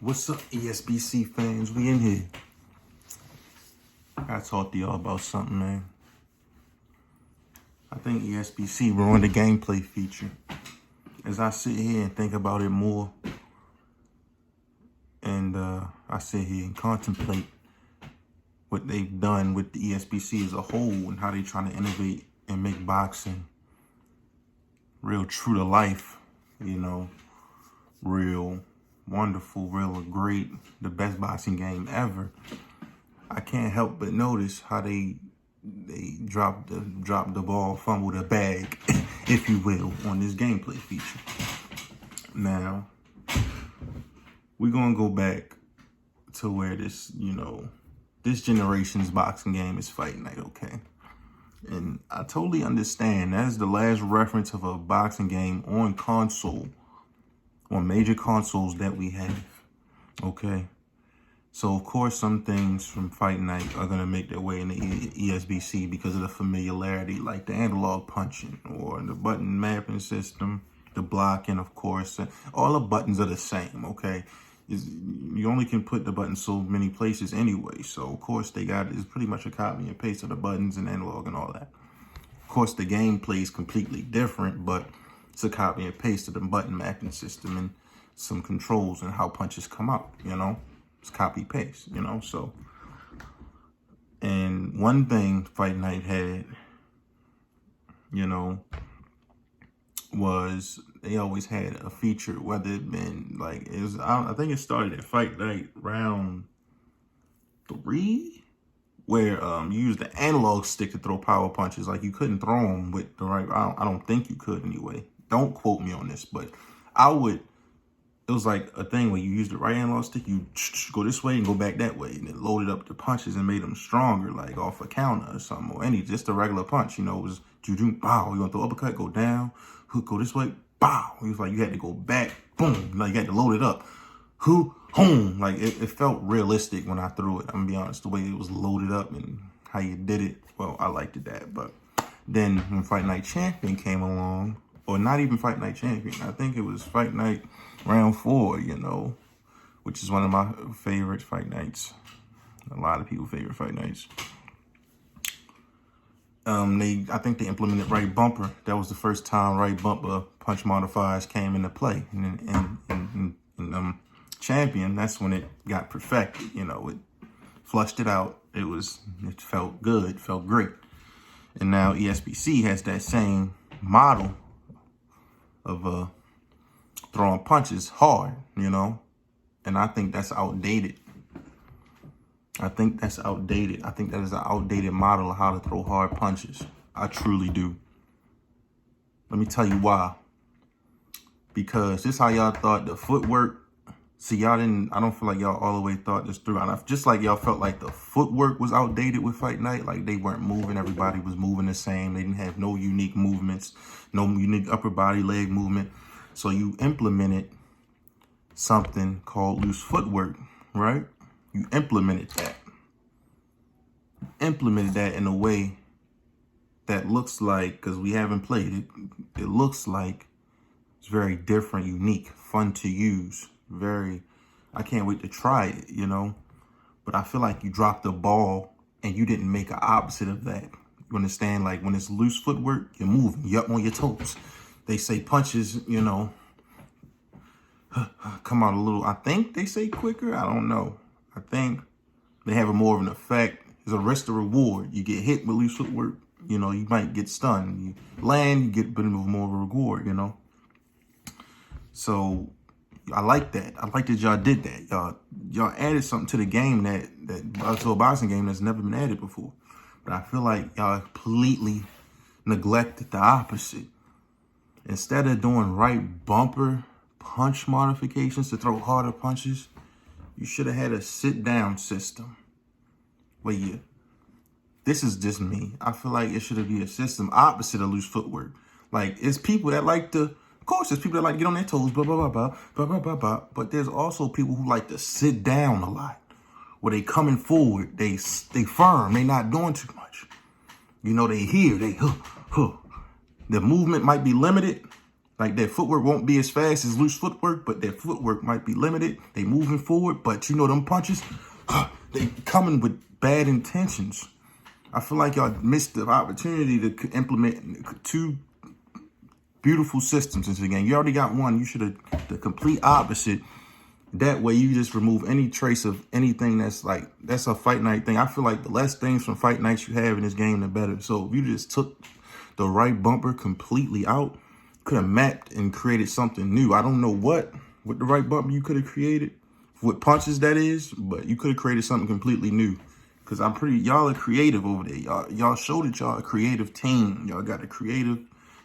What's up, Esbc fans? We in here. I gotta talk to y'all about something, man. I think Esbc ruined the gameplay feature. As I sit here and think about it more, and I sit here and contemplate what they've done with the Esbc as a whole and how they're trying to innovate and make boxing real true to life, real wonderful, real great, the best boxing game ever. I can't help but notice how they dropped the ball, fumbled the bag, if you will, on this gameplay feature. Now, we're gonna go back to where this generation's boxing game is Fight Night, okay? And I totally understand that is the last reference of a boxing game on console, on major consoles that we have, okay? So, of course, some things from Fight Night are going to make their way into Esbc because of the familiarity, like the analog punching or the button mapping system, the blocking, of course. All the buttons are the same, okay? You only can put the buttons so many places anyway. So, of course, it's pretty much a copy and paste of the buttons and analog and all that. Of course, the gameplay is completely different, but it's a copy and paste of the button mapping system and some controls and how punches come out, It's copy paste, so. And one thing Fight Night had, was they always had a feature, whether it been like, I think it started at Fight Night round 3, where you used the analog stick to throw power punches. Like, you couldn't throw them with the right, I don't think you could anyway. Don't quote me on this, but it was like a thing where you use the right analog stick, you go this way and go back that way, and it loaded up the punches and made them stronger, like off a counter or something, or just a regular punch, it was bow, you want to throw uppercut, go down, hook, go this way, bow. It was like you had to go back, boom, like you had to load it up, hook, home. Like it felt realistic when I threw it. I'm gonna be honest, the way it was loaded up and how you did it, well, I liked that. But then when Fight Night Champion came along, or not even Fight Night Champion, I think it was Fight Night round 4, which is one of my favorite fight nights. A lot of people's favorite fight nights. I think they implemented right bumper. That was the first time right bumper punch modifiers came into play. And Champion, that's when it got perfected. It flushed it out. It felt good, felt great. And now Esbc has that same model of throwing punches hard, and I think that's outdated. I think that is an outdated model of how to throw hard punches. I truly do. Let me tell you why. Because this is how y'all thought the footwork. See, I don't feel like y'all all the way thought this through. Just like y'all felt like the footwork was outdated with Fight Night, like they weren't moving, everybody was moving the same. They didn't have no unique movements, no unique upper body leg movement. So you implemented something called loose footwork, right? You implemented that. In a way that looks like, because we haven't played it, it looks like it's very different, unique, fun to use. I can't wait to try it, But I feel like you dropped the ball and you didn't make an opposite of that. You understand? Like when it's loose footwork, you're moving, you're up on your toes. They say punches, come out a little, I think they say quicker. I don't know. I think they have more of an effect. It's a risk to reward. You get hit with loose footwork, you might get stunned. You land, you get a bit of more of a reward, So I like that. I like that y'all did that. Y'all added something to the game to a boxing game that's never been added before. But I feel like y'all completely neglected the opposite. Instead of doing right bumper punch modifications to throw harder punches, you should have had a sit-down system. This is just me. I feel like it should be a system opposite of loose footwork. Like, it's people that like to, of course, there's people that like to get on their toes, blah, blah, blah, blah, blah, blah, blah, blah. But there's also people who like to sit down a lot, where they coming forward, they firm, they not doing too much. They here, they, the movement might be limited, Like their footwork won't be as fast as loose footwork, but their footwork might be limited. They moving forward, but you know them punches, they coming with bad intentions. I feel like y'all missed the opportunity to implement 2 beautiful systems into the game. You already got one. You should have the complete opposite. That way you just remove any trace of anything that's a fight night thing. I feel like the less things from fight nights you have in this game, the better. So if you just took the right bumper completely out, could have mapped and created something new. I don't know what with the right bumper you could have created, with punches that is, but you could have created something completely new. Cause y'all are creative over there. Y'all showed that y'all a creative team. Y'all got the creative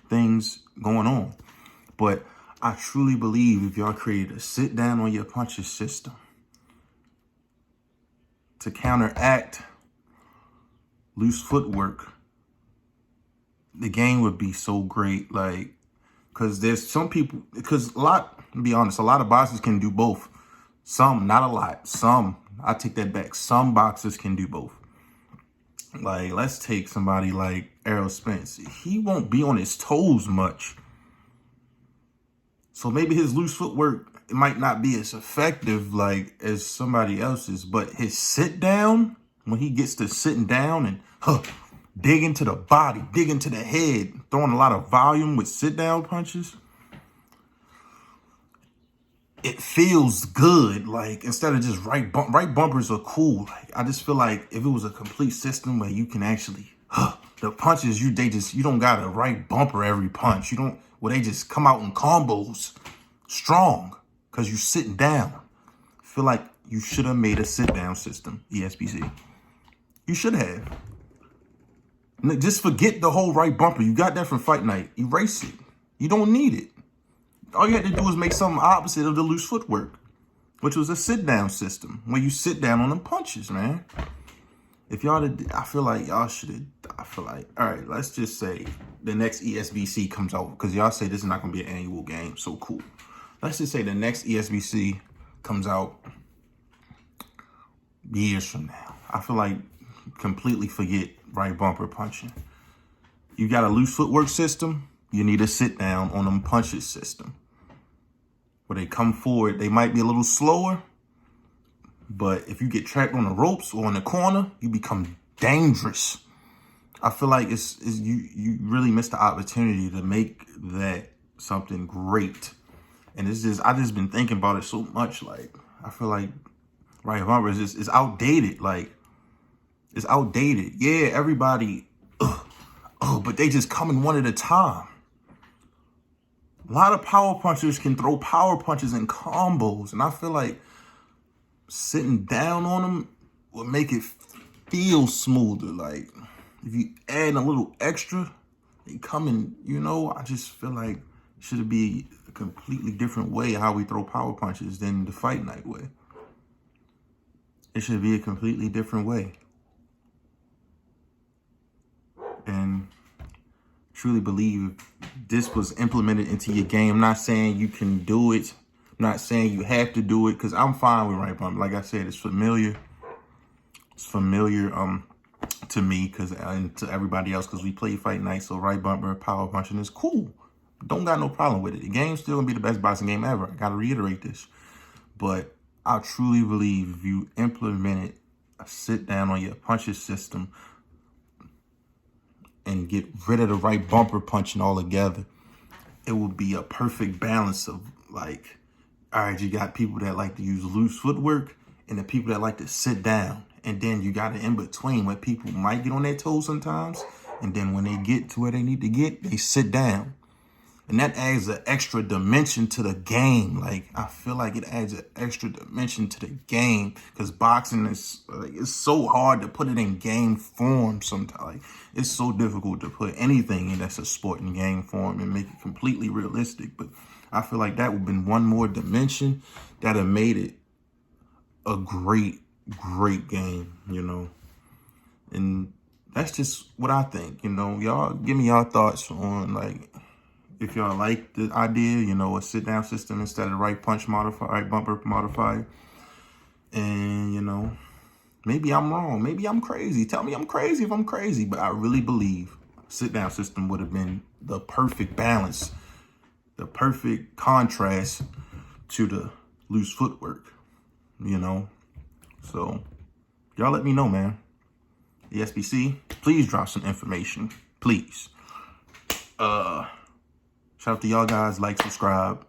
things going on. But I truly believe if y'all created a sit down on your punches system to counteract loose footwork, the game would be so great. Like, cause there's some people, to be honest, a lot of boxers can do both. Some, not a lot. Some, I take that back. Some boxers can do both. Like, let's take somebody like Errol Spence. He won't be on his toes much. So maybe his loose footwork, it might not be as effective like as somebody else's, but his sit down, when he gets to sitting down and dig into the body, dig into the head, throwing a lot of volume with sit down punches, it feels good. Like, instead of just right bumpers are cool. Like, I just feel like if it was a complete system where you can actually, the punches, you don't got a right bumper every punch. They just come out in combos strong because you sitting down. I feel like you should have made a sit down system, Esbc. You should have. Just forget the whole right bumper. You got that from Fight Night. Erase it. You don't need it. All you had to do was make something opposite of the loose footwork, which was a sit down system where you sit down on them punches, man. If y'all did, I feel like y'all should have, all right, let's just say the next Esbc comes out, because y'all say this is not going to be an annual game, so cool. Let's just say the next Esbc comes out years from now. I feel like completely forget right bumper punching. You got a loose footwork system, you need a sit down on them punches system. Where they come forward, they might be a little slower, but if you get trapped on the ropes or in the corner, you become dangerous. I feel like you really missed the opportunity to make that something great. And I just been thinking about it so much. Like, I feel like right bumper is outdated. Like, it's outdated. Yeah, everybody, but they just come in one at a time. A lot of power punchers can throw power punches and combos, and I feel like sitting down on them will make it feel smoother. Like, if you add a little extra, they come in, I just feel like it should be a completely different way how we throw power punches than the Fight Night way. It should be a completely different way. And truly believe this was implemented into your game. I'm not saying you can do it. I'm not saying you have to do it, because I'm fine with right bumper. Like I said, it's familiar. It's familiar to me and to everybody else, because we play Fight Night. So right bumper, power punching is cool. Don't got no problem with it. The game's still gonna be the best boxing game ever. I gotta reiterate this. But I truly believe if you implemented a sit down on your punches system and get rid of the right bumper punching altogether, it would be a perfect balance of, like, all right, you got people that like to use loose footwork and the people that like to sit down. And then you got an in-between where people might get on their toes sometimes, and then when they get to where they need to get, they sit down. And that adds an extra dimension to the game. Like, I feel like it adds an extra dimension to the game, because boxing is, it's so hard to put it in game form sometimes. Like, it's so difficult to put anything in that's a sport in game form and make it completely realistic. But I feel like that would have been one more dimension that have made it a great game, And that's just what I think, Y'all give me y'all thoughts on, like, if y'all like the idea, a sit-down system instead of right bumper modifier. And, maybe I'm wrong. Maybe I'm crazy. Tell me I'm crazy if I'm crazy. But I really believe a sit-down system would have been the perfect balance the perfect contrast to the loose footwork, you know? So y'all let me know, man. The Esbc, please drop some information, please. Shout out to y'all guys, like, subscribe.